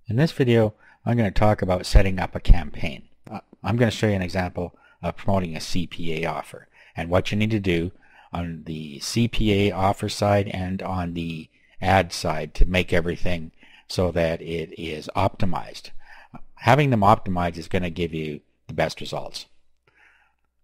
In this video, I'm going to talk about setting up a campaign. I'm going to show you an example of promoting a CPA offer and what you need to do on the CPA offer side and on the ad side to make everything so that it is optimized. Having them optimized is going to give you the best results.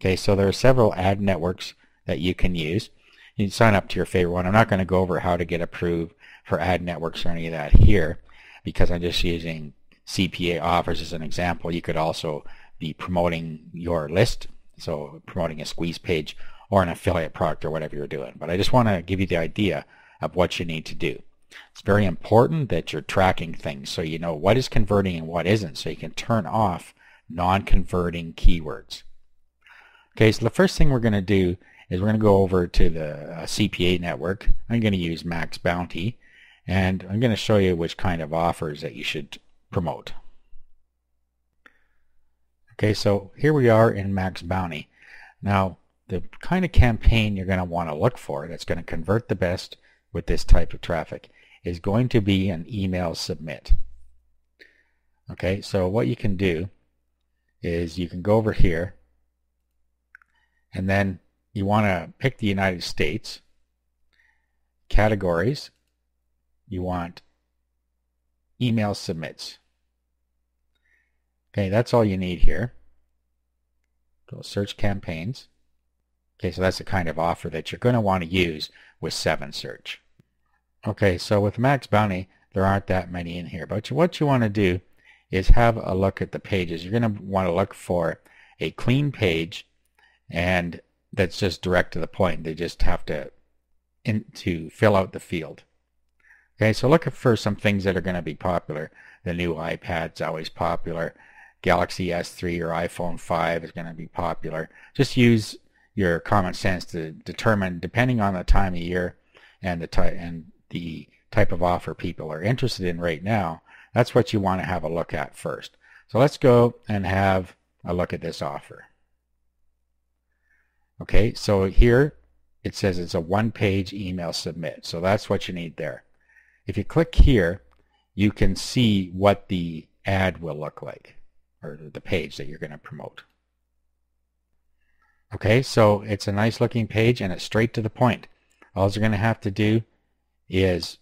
Okay, so there are several ad networks that you can use. You can sign up to your favorite one. I'm not going to go over how to get approved for ad networks or any of that here, because I'm just using CPA offers as an example. You could also be promoting your list, so promoting a squeeze page or an affiliate product or whatever you're doing. But I just want to give you the idea of what you need to do. It's very important that you're tracking things so you know what is converting and what isn't, so you can turn off non-converting keywords. Okay, so the first thing we're going to do is we're going to go over to the CPA network. I'm going to use Max Bounty, and I'm going to show you which kind of offers that you should promote. Okay, so here we are in Max Bounty. Now, the kind of campaign you're going to want to look for that's going to convert the best with this type of traffic is going to be an email submit. Okay, so what you can do is you can go over here, and then you want to pick the United States, categories, you want email submits. Okay, that's all you need here. Go search campaigns. Okay, so that's the kind of offer that you're going to want to use with 7Search. Okay, so with Max Bounty, there aren't that many in here, but what you want to do is have a look at the pages. You're going to want to look for a clean page, and that's just direct to the point. They just have to fill out the field. Okay, so look for some things that are going to be popular. The new iPad's always popular. Galaxy S3 or iPhone 5 is going to be popular. Just use your common sense to determine, depending on the time of year and the type of offer people are interested in right now, that's what you want to have a look at first. So let's go and have a look at this offer. Okay, so here it says it's a one-page email submit. So that's what you need there. If you click here, you can see what the ad will look like, or the page that you're going to promote. Okay, so it's a nice looking page and it's straight to the point. All they're going to have to do is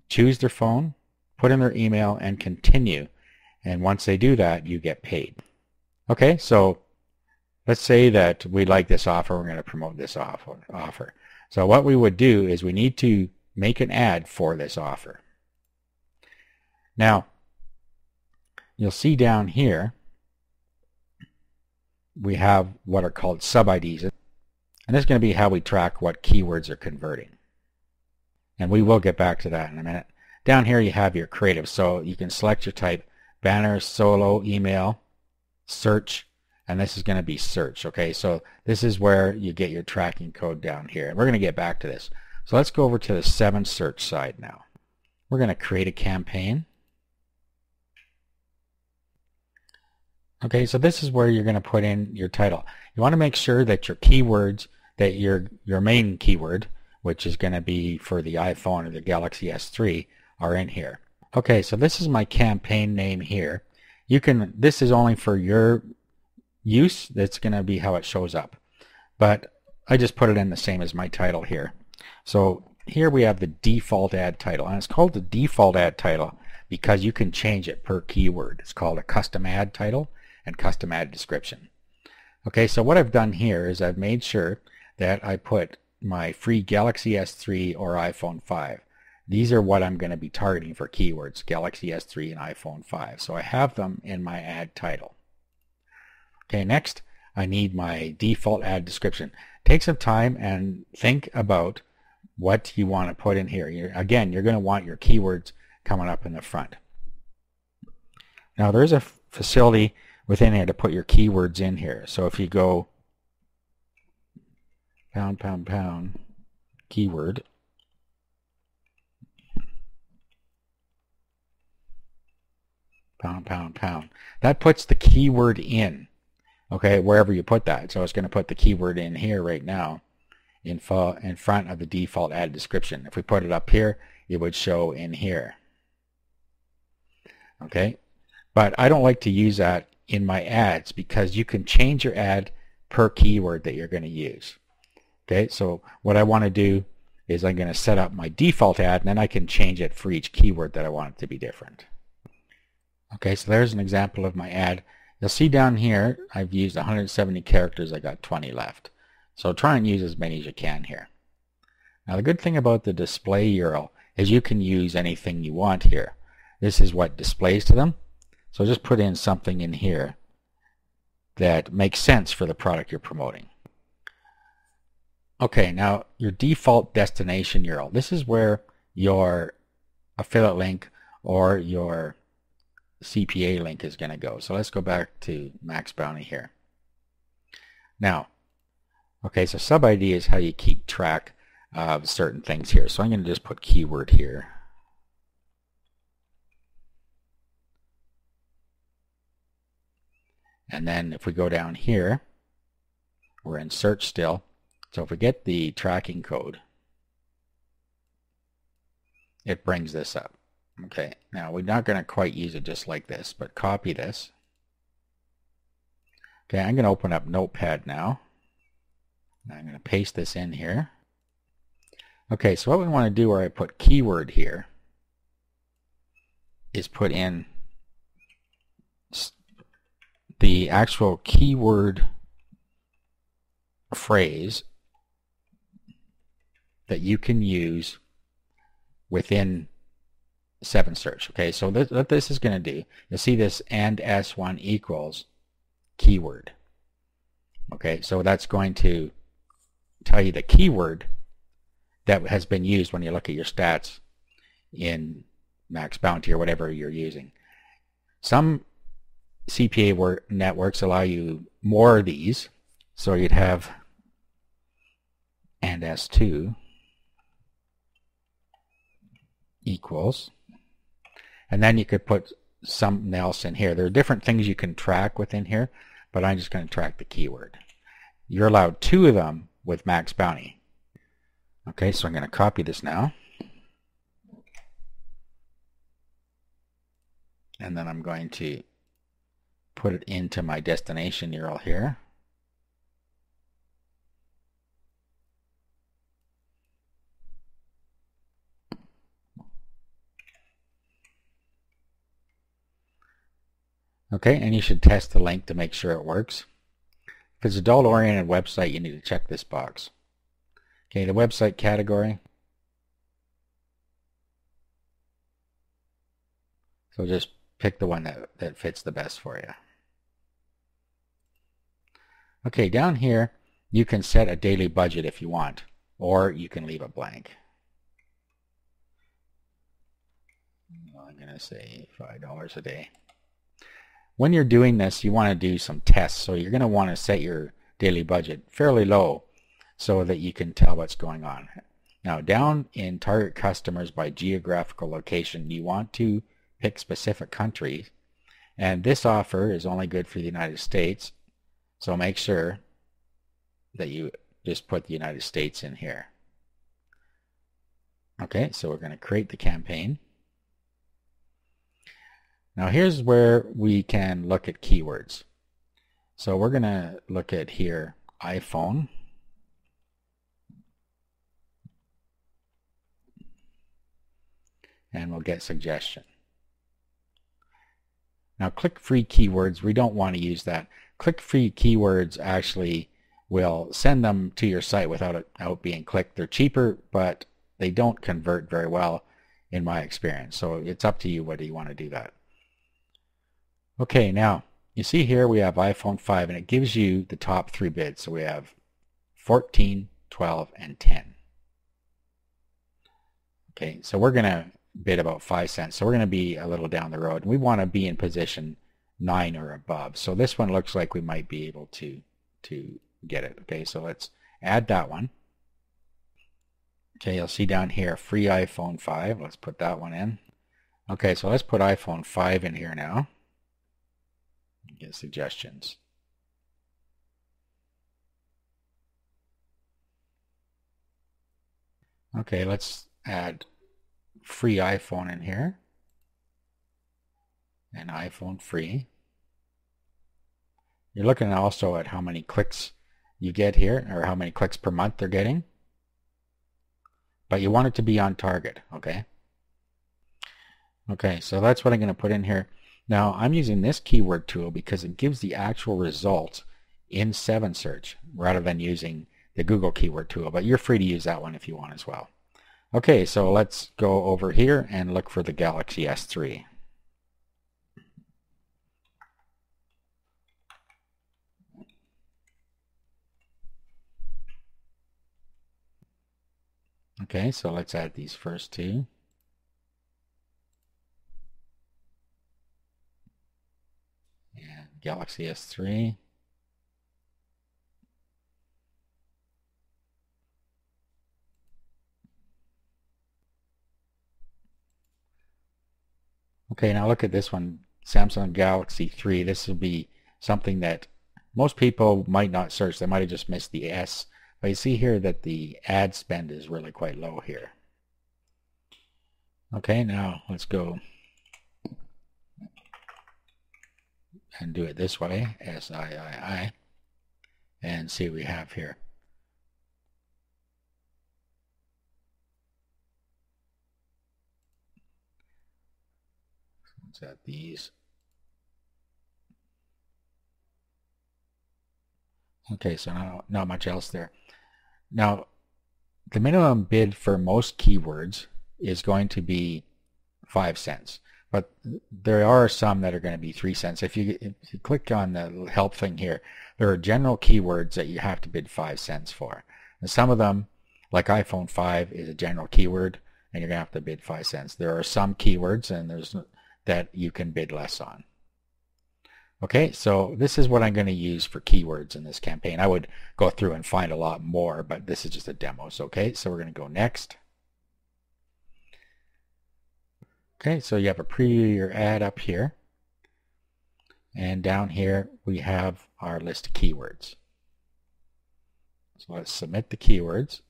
choose their phone, put in their email, and continue. And once they do that, you get paid. Okay, so let's say that we like this offer. We're going to promote this offer. So what we would do is we need to make an ad for this offer. Now, you'll see down here we have what are called sub-IDs, and this is going to be how we track what keywords are converting. And we will get back to that in a minute. Down here you have your creative, so you can select your type: banner, solo, email, search, and this is going to be search. Okay, so this is where you get your tracking code down here, and we're going to get back to this. So let's go over to the 7Search side now. We're going to create a campaign. Okay, so this is where you're going to put in your title. You want to make sure that your keywords, that your main keyword, which is going to be for the iPhone or the Galaxy S3, are in here. Okay, so this is my campaign name here. This is only for your use. That's going to be how it shows up. But I just put it in the same as my title here. So here we have the default ad title, and it's called the default ad title because you can change it per keyword. It's called a custom ad title and custom ad description. Okay, so what I've done here is I've made sure that I put my free Galaxy S3 or iPhone 5. These are what I'm going to be targeting for keywords: Galaxy S3 and iPhone 5. So I have them in my ad title. Okay, next I need my default ad description. Take some time and think about what you want to put in here. Again, you're going to want your keywords coming up in the front. Now there's a facility within here to put your keywords in here. So if you go pound keyword, pound, that puts the keyword in, okay, wherever you put that. So it's going to put the keyword in here right now in front of the default ad description. If we put it up here, it would show in here. Okay, but I don't like to use that in my ads because you can change your ad per keyword that you're going to use. Okay, so what I want to do is I'm going to set up my default ad and then I can change it for each keyword that I want it to be different. Okay, so there's an example of my ad. You'll see down here I've used 170 characters. I got 20 left. So try and use as many as you can here. Now the good thing about the display URL is you can use anything you want here. This is what displays to them. So just put in something in here that makes sense for the product you're promoting. Okay, now your default destination URL. This is where your affiliate link or your CPA link is going to go. So let's go back to Max Bounty here. Now, okay, so sub ID is how you keep track of certain things here. So I'm going to just put keyword here. And then if we go down here, we're in search still. So if we get the tracking code, it brings this up. Okay, now we're not going to quite use it just like this, but copy this. Okay, I'm going to open up Notepad now. I'm going to paste this in here. Okay, so what we want to do where I put keyword here is put in the actual keyword phrase that you can use within 7Search. Okay, so what this is going to do, you'll see this and S1 equals keyword. Okay, so that's going to tell you the keyword that has been used when you look at your stats in Max Bounty or whatever you're using. Some CPA networks allow you more of these, so you'd have and S2 equals, and then you could put something else in here. There are different things you can track within here, but I'm just going to track the keyword. You're allowed 2 of them with Max Bounty. Okay, so I'm going to copy this now. And then I'm going to put it into my destination URL here. Okay, and you should test the link to make sure it works. If it's a adult-oriented website, you need to check this box. Okay, the website category. So just pick the one that fits the best for you. Okay, down here, you can set a daily budget if you want, or you can leave it blank. I'm going to say $5 a day. When you're doing this, you want to do some tests. So you're going to want to set your daily budget fairly low so that you can tell what's going on. Now, down in target customers by geographical location, you want to pick specific countries. And this offer is only good for the United States. So make sure that you just put the United States in here. Okay, so we're going to create the campaign. Now here's where we can look at keywords. So we're going to look at here iPhone. And we'll get suggestion. Now click-free keywords, we don't want to use that. Click-free keywords actually will send them to your site without being clicked. They're cheaper, but they don't convert very well in my experience. So it's up to you whether you want to do that. Okay, now you see here we have iPhone 5 and it gives you the top 3 bids. So we have 14, 12, and 10. Okay, so we're going to bid about 5 cents. So we're going to be a little down the road. We want to be in position 9 or above. So this one looks like we might be able to get it. Okay, so let's add that one. Okay, you'll see down here free iPhone 5. Let's put that one in. Okay, so let's put iPhone 5 in here now. Get suggestions. Okay, let's add free iPhone in here. and iPhone free. You're looking also at how many clicks you get here, or how many clicks per month they're getting. But you want it to be on target, okay? Okay, so that's what I'm going to put in here. Now, I'm using this keyword tool because it gives the actual results in 7Search rather than using the Google keyword tool, but you're free to use that one if you want as well. Okay, so let's go over here and look for the Galaxy S3. Okay, so let's add these first two. And Galaxy S3. Okay, now look at this one, Samsung Galaxy 3. This would be something that most people might not search. They might have just missed the S. But you see here that the ad spend is really quite low here. Okay, now let's go and do it this way, SIII, and see what we have here. Let's add these. Okay, so not much else there. Now, the minimum bid for most keywords is going to be 5 cents, but there are some that are going to be 3 cents. If you click on the help thing here, there are general keywords that you have to bid 5 cents for. And some of them, like iPhone 5, is a general keyword, and you're going to have to bid 5 cents. There are some keywords and there's that you can bid less on. Okay, so this is what I'm going to use for keywords in this campaign. I would go through and find a lot more, but this is just a demo. So, okay, so we're going to go next. Okay, so you have a preview your ad up here. And down here we have our list of keywords. So let's submit the keywords.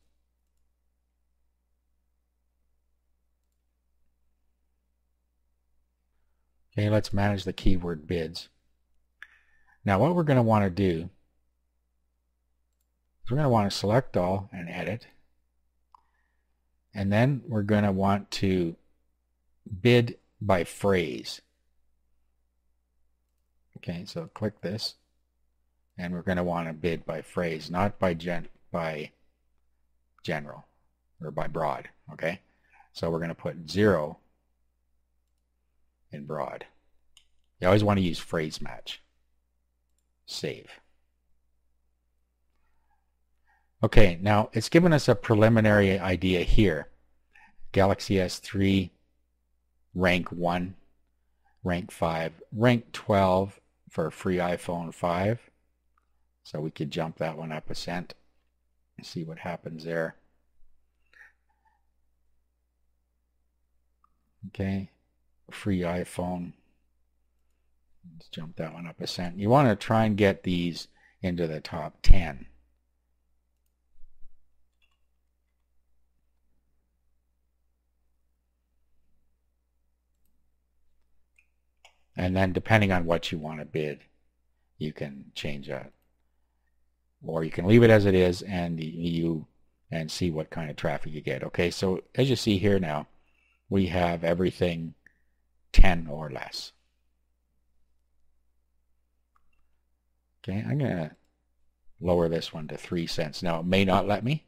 Okay, let's manage the keyword bids. Now what we're going to want to do is we're going to want to select all and edit. And then we're going to want to bid by phrase. Okay, so click this. And we're going to want to bid by phrase, not by general or by broad. Okay, so we're going to put 0 in broad. You always want to use phrase match. Save. Okay, now it's given us a preliminary idea here. Galaxy S3, rank 1, rank 5, rank 12 for a free iPhone 5. So we could jump that one up a cent and see what happens there. Okay, free iPhone. Let's jump that one up a cent. You want to try and get these into the top 10. And then depending on what you want to bid, you can change that. Or you can leave it as it is and see what kind of traffic you get. Okay, so as you see here now, we have everything 10 or less. Okay, I'm going to lower this one to 3 cents. Now, it may not let me.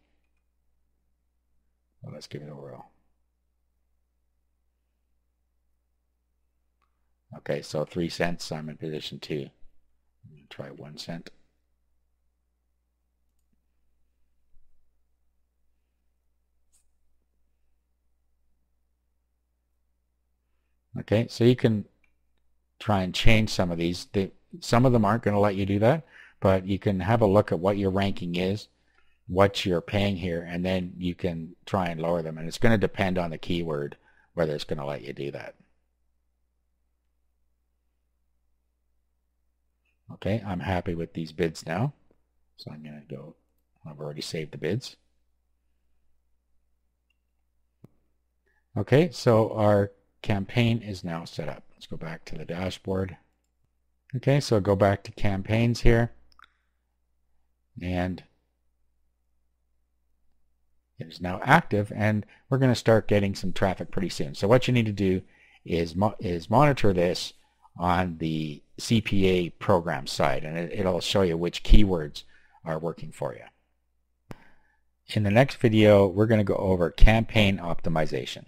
Well, let's give it a whirl. Okay, so 3 cents, I'm in position 2. Try 1 cent. Okay, so you can try and change some of these. Some of them aren't going to let you do that, but you can have a look at what your ranking is, what you're paying here, and then you can try and lower them. And it's going to depend on the keyword whether it's going to let you do that. Okay, I'm happy with these bids now. So I'm going to go, I've already saved the bids. Okay, so our campaign is now set up. Let's go back to the dashboard. Okay, so go back to campaigns here, and it is now active, and we're going to start getting some traffic pretty soon. So what you need to do is monitor this on the CPA program side, and it'll show you which keywords are working for you. In the next video, we're going to go over campaign optimization.